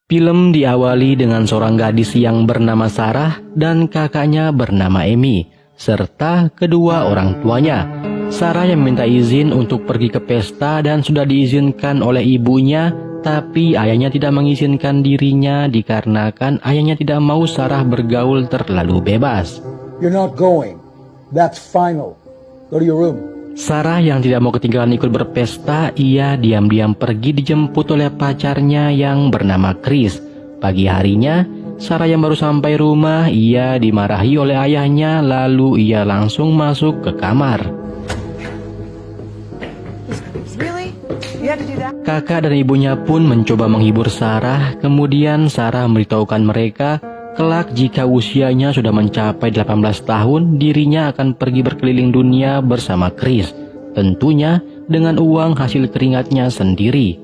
Film diawali dengan seorang gadis yang bernama Sarah dan kakaknya bernama Amy, serta kedua orang tuanya. Sarah yang meminta izin untuk pergi ke pesta dan sudah diizinkan oleh ibunya, tapi ayahnya tidak mengizinkan dirinya dikarenakan ayahnya tidak mau Sarah bergaul terlalu bebas. You're not going. That's final. Go to your room. Sarah yang tidak mau ketinggalan ikut berpesta, ia diam-diam pergi dijemput oleh pacarnya yang bernama Chris. Pagi harinya, Sarah yang baru sampai rumah, ia dimarahi oleh ayahnya, lalu ia langsung masuk ke kamar. Kakak dan ibunya pun mencoba menghibur Sarah, kemudian Sarah memberitahukan mereka kelak jika usianya sudah mencapai 18 tahun, dirinya akan pergi berkeliling dunia bersama Chris. Tentunya dengan uang hasil keringatnya sendiri.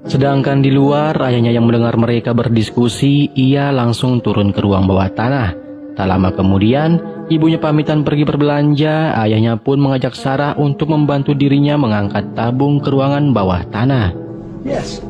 Sedangkan di luar, ayahnya yang mendengar mereka berdiskusi, ia langsung turun ke ruang bawah tanah. Tak lama kemudian, ibunya pamitan pergi berbelanja, ayahnya pun mengajak Sarah untuk membantu dirinya mengangkat tabung ke ruangan bawah tanah. Yes.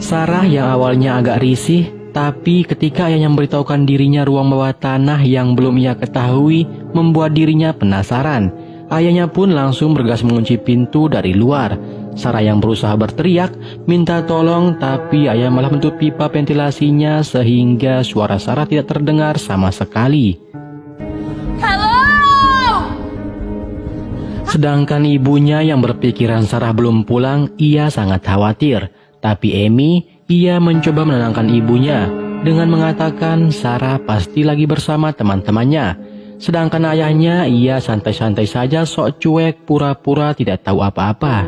Sarah yang awalnya agak risih, tapi ketika ayahnya memberitahukan dirinya ruang bawah tanah yang belum ia ketahui, membuat dirinya penasaran. Ayahnya pun langsung bergegas mengunci pintu dari luar. Sarah yang berusaha berteriak, minta tolong, tapi ayah malah menutup pipa ventilasinya sehingga suara Sarah tidak terdengar sama sekali. Sedangkan ibunya yang berpikiran Sarah belum pulang, ia sangat khawatir. Tapi Amy, ia mencoba menenangkan ibunya dengan mengatakan Sarah pasti lagi bersama teman-temannya. Sedangkan ayahnya, ia santai-santai saja sok cuek, pura-pura tidak tahu apa-apa.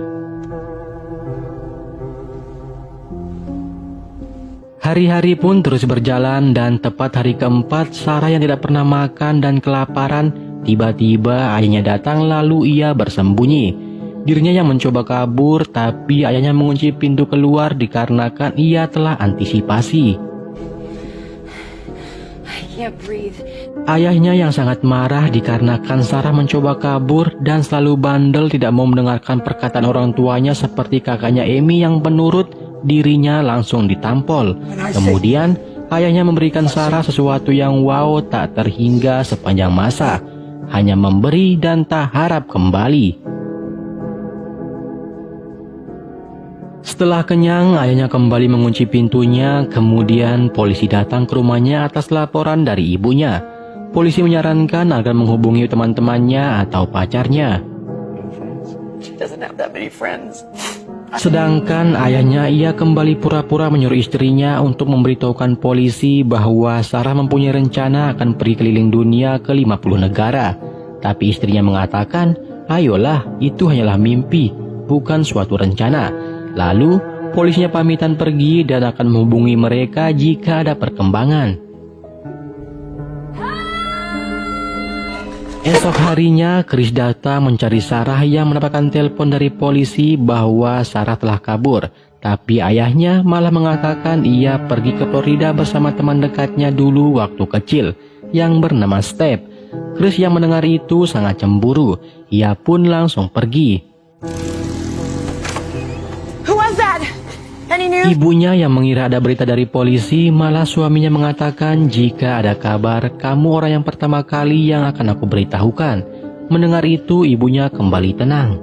Hari-hari pun terus berjalan dan tepat hari keempat, Sarah yang tidak pernah makan dan kelaparan, tiba-tiba ayahnya datang lalu ia bersembunyi. Dirinya yang mencoba kabur, tapi ayahnya mengunci pintu keluar dikarenakan ia telah antisipasi. Ayahnya yang sangat marah dikarenakan Sarah mencoba kabur dan selalu bandel, tidak mau mendengarkan perkataan orang tuanya seperti kakaknya Amy yang penurut, dirinya langsung ditampol. Kemudian ayahnya memberikan Sarah sesuatu yang wow tak terhingga sepanjang masa, hanya memberi dan tak harap kembali. Setelah kenyang, ayahnya kembali mengunci pintunya, kemudian polisi datang ke rumahnya atas laporan dari ibunya. Polisi menyarankan agar menghubungi teman-temannya atau pacarnya. Sedangkan ayahnya, ia kembali pura-pura menyuruh istrinya untuk memberitahukan polisi bahwa Sarah mempunyai rencana akan pergi keliling dunia ke 50 negara. Tapi istrinya mengatakan, ayolah, itu hanyalah mimpi, bukan suatu rencana. Lalu, polisinya pamitan pergi dan akan menghubungi mereka jika ada perkembangan. Esok harinya, Chris datang mencari Sarah yang mendapatkan telepon dari polisi bahwa Sarah telah kabur. Tapi ayahnya malah mengatakan ia pergi ke Florida bersama teman dekatnya dulu waktu kecil, yang bernama Steph. Chris yang mendengar itu sangat cemburu, ia pun langsung pergi. Ibunya yang mengira ada berita dari polisi, malah suaminya mengatakan jika ada kabar, kamu orang yang pertama kali yang akan aku beritahukan. Mendengar itu, ibunya kembali tenang.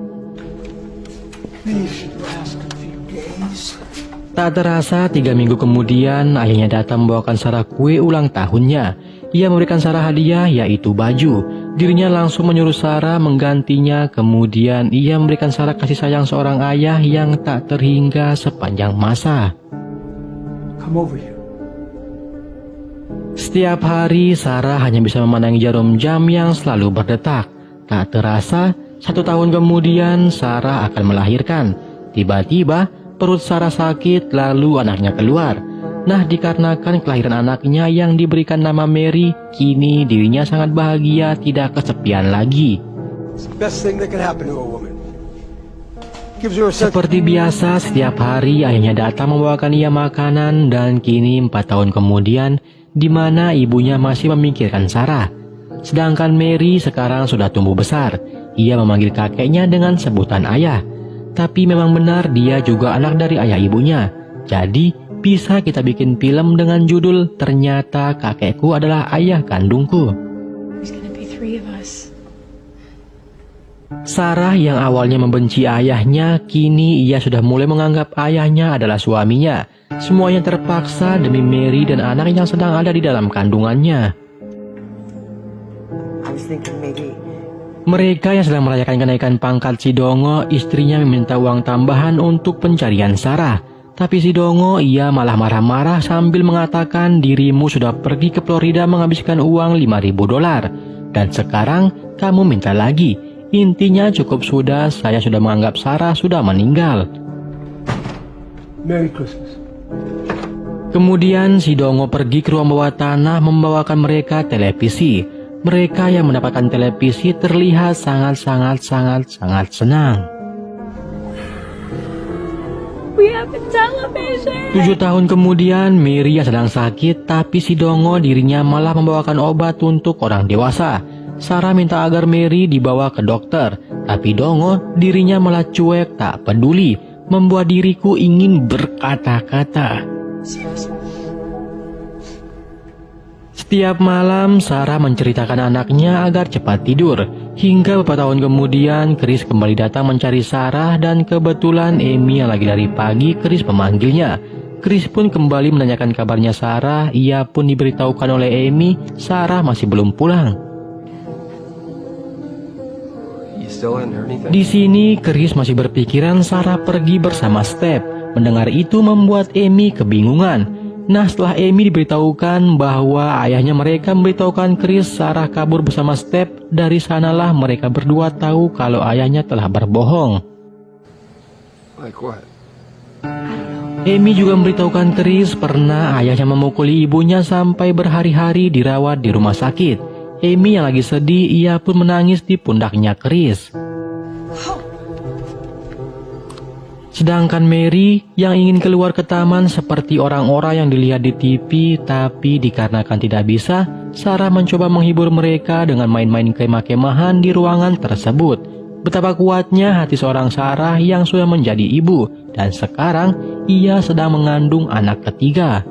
Tak terasa 3 minggu kemudian, ayahnya datang membawakan Sarah kue ulang tahunnya. Ia memberikan Sarah hadiah, yaitu baju. Dirinya langsung menyuruh Sarah menggantinya, kemudian ia memberikan Sarah kasih sayang seorang ayah yang tak terhingga sepanjang masa. Come over here. Setiap hari, Sarah hanya bisa memandangi jarum jam yang selalu berdetak. Tak terasa, 1 tahun kemudian Sarah akan melahirkan. Tiba-tiba, perut Sarah sakit, lalu anaknya keluar. Nah, dikarenakan kelahiran anaknya yang diberikan nama Mary, kini dirinya sangat bahagia, tidak kesepian lagi. Seperti biasa, setiap hari ayahnya datang membawakan ia makanan, dan kini 4 tahun kemudian, di mana ibunya masih memikirkan Sarah. Sedangkan Mary sekarang sudah tumbuh besar. Ia memanggil kakeknya dengan sebutan ayah. Tapi memang benar dia juga anak dari ayah ibunya. Jadi bisa kita bikin film dengan judul Ternyata Kakekku Adalah Ayah Kandungku. There's gonna be 3 of us. Sarah yang awalnya membenci ayahnya, kini ia sudah mulai menganggap ayahnya adalah suaminya. Semuanya terpaksa demi Mary dan anak yang sedang ada di dalam kandungannya. I was thinking maybe Mereka yang sedang merayakan kenaikan pangkat si Dongo, istrinya meminta uang tambahan untuk pencarian Sarah. Tapi si Dongo ia malah marah-marah sambil mengatakan dirimu sudah pergi ke Florida menghabiskan uang $5.000. Dan sekarang kamu minta lagi. Intinya cukup sudah, saya sudah menganggap Sarah sudah meninggal. Merry Christmas. Kemudian si Dongo pergi ke ruang bawah tanah membawakan mereka televisi. Mereka yang mendapatkan televisi terlihat sangat senang. We have a television. 7 tahun kemudian, Mary yang sedang sakit, tapi si Dongo dirinya malah membawakan obat untuk orang dewasa. Sarah minta agar Mary dibawa ke dokter, tapi Dongo dirinya malah cuek tak peduli, membuat diriku ingin berkata-kata. Setiap malam, Sarah menceritakan anaknya agar cepat tidur. Hingga beberapa tahun kemudian, Chris kembali datang mencari Sarah dan kebetulan Amy yang lagi lari pagi, Chris memanggilnya. Chris pun kembali menanyakan kabarnya Sarah. Ia pun diberitahukan oleh Amy, Sarah masih belum pulang. Di sini, Chris masih berpikiran Sarah pergi bersama Steph. Mendengar itu membuat Amy kebingungan. Nah, setelah Amy diberitahukan bahwa ayahnya mereka memberitahukan Chris Sarah kabur bersama Steph, dari sanalah mereka berdua tahu kalau ayahnya telah berbohong. Like what? Amy juga memberitahukan Chris pernah ayahnya memukuli ibunya sampai berhari-hari dirawat di rumah sakit. Amy yang lagi sedih, ia pun menangis di pundaknya Chris. Sedangkan Mary yang ingin keluar ke taman seperti orang-orang yang dilihat di TV, tapi dikarenakan tidak bisa, Sarah mencoba menghibur mereka dengan main-main kemah-kemahan di ruangan tersebut. Betapa kuatnya hati seorang Sarah yang sudah menjadi ibu, dan sekarang ia sedang mengandung anak ketiga.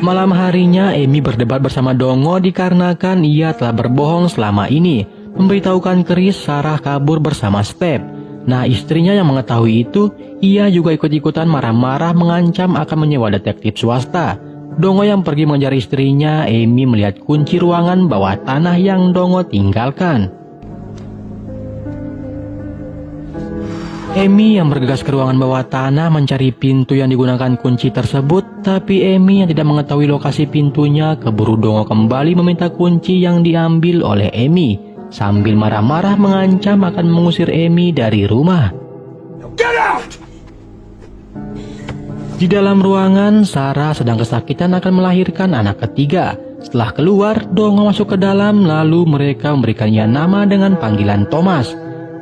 Malam harinya, Amy berdebat bersama Dongo dikarenakan ia telah berbohong selama ini, memberitahukan Chris Sarah kabur bersama Steph. Nah, istrinya yang mengetahui itu, ia juga ikut-ikutan marah-marah mengancam akan menyewa detektif swasta. Dongo yang pergi mengejar istrinya, Amy melihat kunci ruangan bawah tanah yang Dongo tinggalkan. Amy yang bergegas ke ruangan bawah tanah mencari pintu yang digunakan kunci tersebut, tapi Amy yang tidak mengetahui lokasi pintunya keburu Dongo kembali meminta kunci yang diambil oleh Amy, sambil marah-marah mengancam akan mengusir Amy dari rumah. Get out! Di dalam ruangan, Sarah sedang kesakitan akan melahirkan anak ketiga. Setelah keluar, Dongo masuk ke dalam, lalu mereka memberikannya nama dengan panggilan Thomas.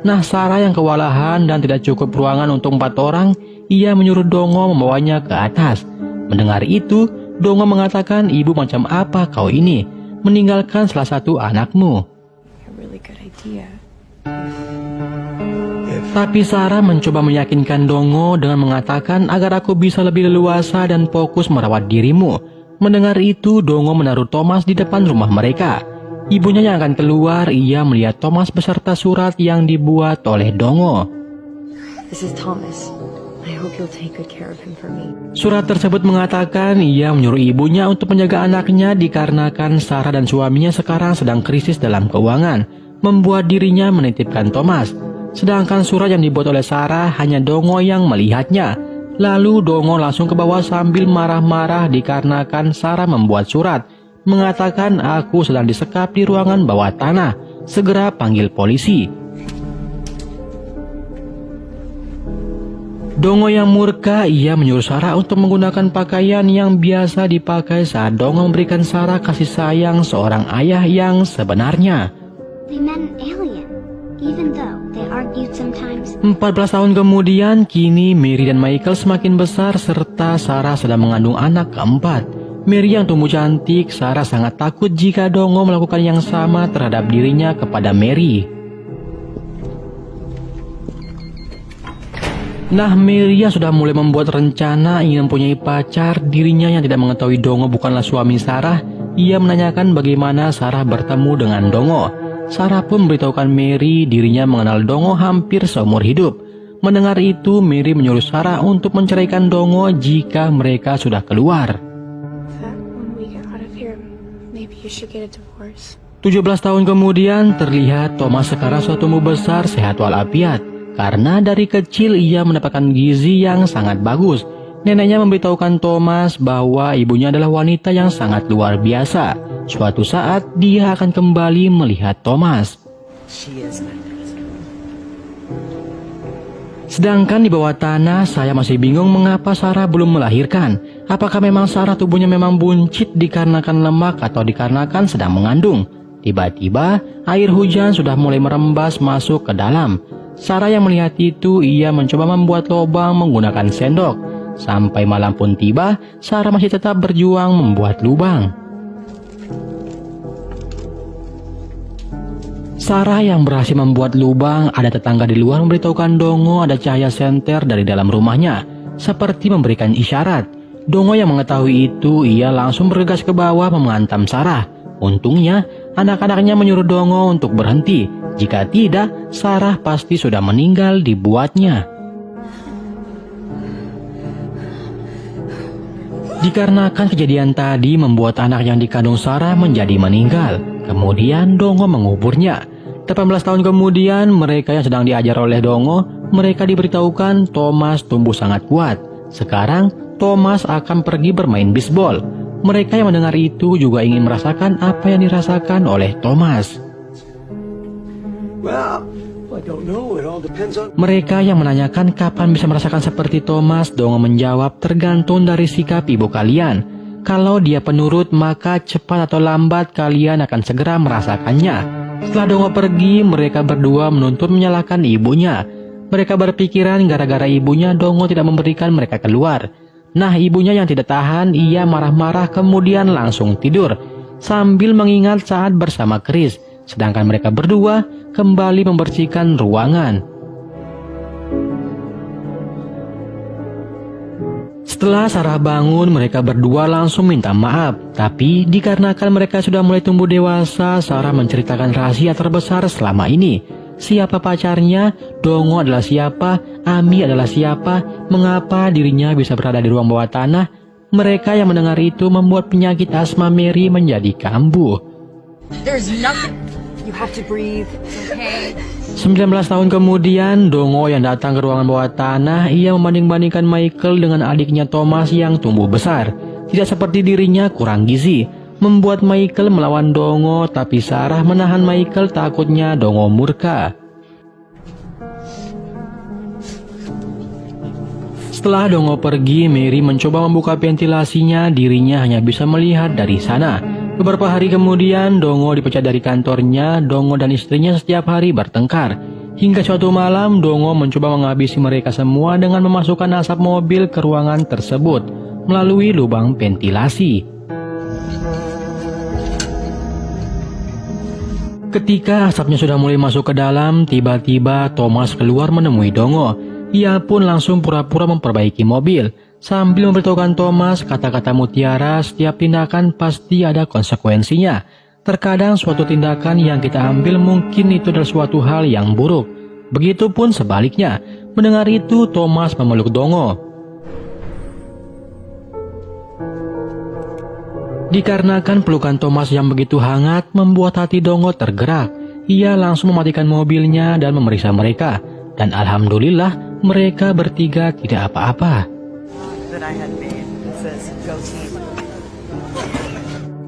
Nah, Sarah yang kewalahan dan tidak cukup ruangan untuk 4 orang, ia menyuruh Dongo membawanya ke atas. Mendengar itu, Dongo mengatakan, ibu macam apa kau ini, meninggalkan salah satu anakmu. A really good idea. Tapi Sarah mencoba meyakinkan Dongo dengan mengatakan agar aku bisa lebih leluasa dan fokus merawat dirimu. Mendengar itu, Dongo menaruh Thomas di depan rumah mereka. Ibunya yang akan keluar, ia melihat Thomas beserta surat yang dibuat oleh Dongo. This is Thomas. I hope you'll take good care of him for me. Surat tersebut mengatakan ia menyuruh ibunya untuk menjaga anaknya dikarenakan Sarah dan suaminya sekarang sedang krisis dalam keuangan, membuat dirinya menitipkan Thomas. Sedangkan surat yang dibuat oleh Sarah hanya Dongo yang melihatnya. Lalu Dongo langsung ke bawah sambil marah-marah dikarenakan Sarah membuat surat mengatakan aku sedang disekap di ruangan bawah tanah, segera panggil polisi. Dongo yang murka, ia menyuruh Sarah untuk menggunakan pakaian yang biasa dipakai saat Dongo memberikan Sarah kasih sayang seorang ayah yang sebenarnya. They met an alien, even though they argued sometimes. 14 tahun kemudian, kini Mary dan Michael semakin besar serta Sarah sedang mengandung anak keempat. Mary yang tumbuh cantik, Sarah sangat takut jika Dongo melakukan yang sama terhadap dirinya kepada Mary. Nah, Mary yang sudah mulai membuat rencana ingin mempunyai pacar, dirinya yang tidak mengetahui Dongo bukanlah suami Sarah, ia menanyakan bagaimana Sarah bertemu dengan Dongo. Sarah pun memberitahukan Mary dirinya mengenal Dongo hampir seumur hidup. Mendengar itu, Mary menyuruh Sarah untuk menceraikan Dongo jika mereka sudah keluar. 17 tahun kemudian, terlihat Thomas sekarang sudah tumbuh besar sehat walafiat. Karena dari kecil ia mendapatkan gizi yang sangat bagus. Neneknya memberitahukan Thomas bahwa ibunya adalah wanita yang sangat luar biasa. Suatu saat dia akan kembali melihat Thomas. Sedangkan di bawah tanah, saya masih bingung mengapa Sarah belum melahirkan. Apakah memang Sarah tubuhnya memang buncit dikarenakan lemak atau dikarenakan sedang mengandung? Tiba-tiba, air hujan sudah mulai merembas masuk ke dalam. Sarah yang melihat itu, ia mencoba membuat lubang menggunakan sendok. Sampai malam pun tiba, Sarah masih tetap berjuang membuat lubang. Sarah yang berhasil membuat lubang, ada tetangga di luar memberitahukan Dongo ada cahaya senter dari dalam rumahnya, seperti memberikan isyarat. Dongo yang mengetahui itu, ia langsung bergegas ke bawah menghantam Sarah. Untungnya, anak-anaknya menyuruh Dongo untuk berhenti. Jika tidak, Sarah pasti sudah meninggal dibuatnya. Dikarenakan kejadian tadi membuat anak yang dikandung Sarah menjadi meninggal. Kemudian Dongo menguburnya. 18 tahun kemudian, mereka yang sedang diajar oleh Dongo, mereka diberitahukan Thomas tumbuh sangat kuat. Sekarang, Thomas akan pergi bermain bisbol. Mereka yang mendengar itu juga ingin merasakan apa yang dirasakan oleh Thomas. Mereka yang menanyakan kapan bisa merasakan seperti Thomas, Dongo menjawab tergantung dari sikap ibu kalian. Kalau dia penurut, maka cepat atau lambat kalian akan segera merasakannya. Setelah Dongo pergi, mereka berdua menuntut menyalahkan ibunya. Mereka berpikiran gara-gara ibunya Dongo tidak memberikan mereka keluar. Nah, ibunya yang tidak tahan, ia marah-marah kemudian langsung tidur sambil mengingat saat bersama Chris. Sedangkan mereka berdua kembali membersihkan ruangan. Setelah Sarah bangun, mereka berdua langsung minta maaf. Tapi dikarenakan mereka sudah mulai tumbuh dewasa, Sarah menceritakan rahasia terbesar selama ini. Siapa pacarnya, Dongo adalah siapa, Ami adalah siapa, mengapa dirinya bisa berada di ruang bawah tanah. Mereka yang mendengar itu membuat penyakit asma Mary menjadi kambuh. There's nothing. You have to breathe, okay? 19 tahun kemudian, Dongo yang datang ke ruangan bawah tanah, ia membanding-bandingkan Michael dengan adiknya Thomas yang tumbuh besar. Tidak seperti dirinya kurang gizi, membuat Michael melawan Dongo, tapi Sarah menahan Michael takutnya Dongo murka. Setelah Dongo pergi, Mary mencoba membuka ventilasinya, dirinya hanya bisa melihat dari sana. Beberapa hari kemudian, Dongo dipecat dari kantornya. Dongo dan istrinya setiap hari bertengkar. Hingga suatu malam, Dongo mencoba menghabisi mereka semua dengan memasukkan asap mobil ke ruangan tersebut melalui lubang ventilasi. Ketika asapnya sudah mulai masuk ke dalam, tiba-tiba Thomas keluar menemui Dongo. Ia pun langsung pura-pura memperbaiki mobil. Sambil memberitahukan Thomas kata-kata mutiara, setiap tindakan pasti ada konsekuensinya. Terkadang suatu tindakan yang kita ambil mungkin itu adalah suatu hal yang buruk. Begitupun sebaliknya. Mendengar itu, Thomas memeluk Dongo. Dikarenakan pelukan Thomas yang begitu hangat, membuat hati Dongo tergerak. Ia langsung mematikan mobilnya dan memeriksa mereka. Dan alhamdulillah, mereka bertiga tidak apa-apa.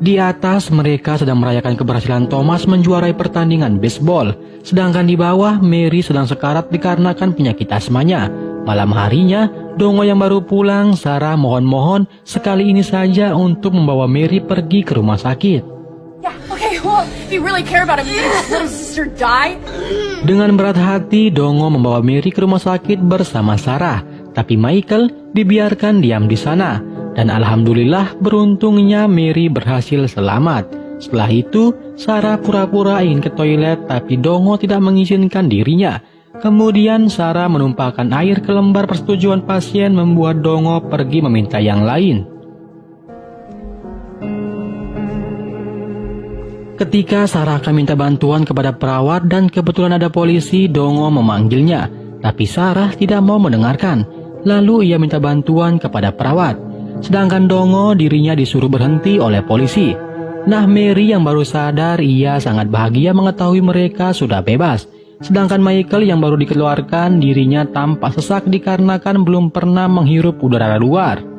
Di atas, mereka sedang merayakan keberhasilan Thomas menjuarai pertandingan baseball. Sedangkan di bawah, Mary sedang sekarat dikarenakan penyakit asmanya. Malam harinya, Dongo yang baru pulang, Sarah mohon-mohon sekali ini saja untuk membawa Mary pergi ke rumah sakit. Yeah, okay, well, if you really care about him, you just let his sister die. Dengan berat hati, Dongo membawa Mary ke rumah sakit bersama Sarah. Tapi Michael dibiarkan diam di sana. Dan alhamdulillah beruntungnya Mary berhasil selamat. Setelah itu, Sarah pura-pura ingin ke toilet tapi Dongo tidak mengizinkan dirinya. Kemudian Sarah menumpahkan air ke lembar persetujuan pasien membuat Dongo pergi meminta yang lain. Ketika Sarah akan minta bantuan kepada perawat dan kebetulan ada polisi, Dongo memanggilnya. Tapi Sarah tidak mau mendengarkan. Lalu ia minta bantuan kepada perawat. Sedangkan Dongo dirinya disuruh berhenti oleh polisi. Nah, Mary yang baru sadar ia sangat bahagia mengetahui mereka sudah bebas. Sedangkan Michael yang baru dikeluarkan dirinya tampak sesak dikarenakan belum pernah menghirup udara luar.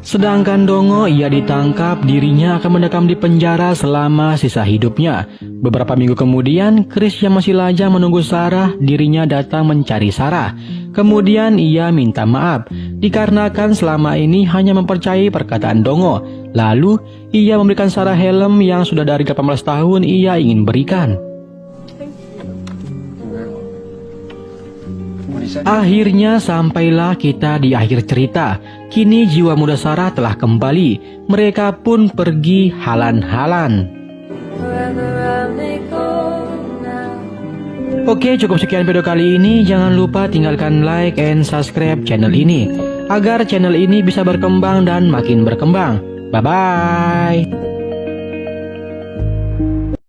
Sedangkan Dongo ia ditangkap, dirinya akan mendekam di penjara selama sisa hidupnya. Beberapa minggu kemudian, Chris yang masih lajang menunggu Sarah, dirinya datang mencari Sarah. Kemudian ia minta maaf, dikarenakan selama ini hanya mempercayai perkataan Dongo. Lalu, ia memberikan Sarah helm yang sudah dari 18 tahun ia ingin berikan. Akhirnya sampailah kita di akhir cerita. Kini jiwa muda Sarah telah kembali. Mereka pun pergi halan-halan. Oke, cukup sekian video kali ini. Jangan lupa tinggalkan like and subscribe channel ini agar channel ini bisa berkembang dan makin berkembang. Bye-bye.